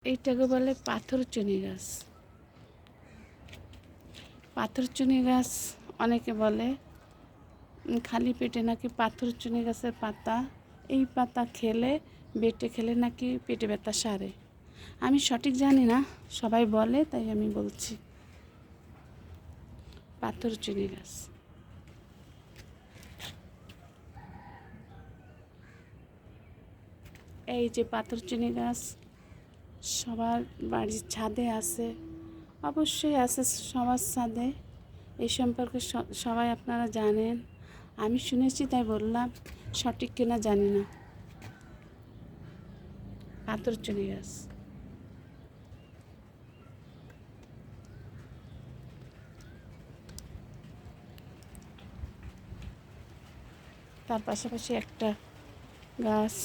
এইটাকে বলে পাথরচুনি গাছ। পাথরচুনি গাছ অনেকে বলে খালি পেটে নাকি পাথরচুনি গাছের পাতা, এই পাতা খেলে বেটে খেলে নাকি পেটে ব্যথা সারে। আমি সঠিক জানি না, সবাই বলে তাই আমি বলছি। পাথরচুনি গাছ এই যে পাথরচুনি গাছ সবার বাড়ির ছাদে আছে, অবশ্যই আছে সবার ছাদে। এই সম্পর্কে সবাই আপনারা জানেন, আমি শুনেছি তাই বললাম, সঠিক কিনা জানি না। পাথরচুনি গাছ তার পাশাপাশি একটা গাছ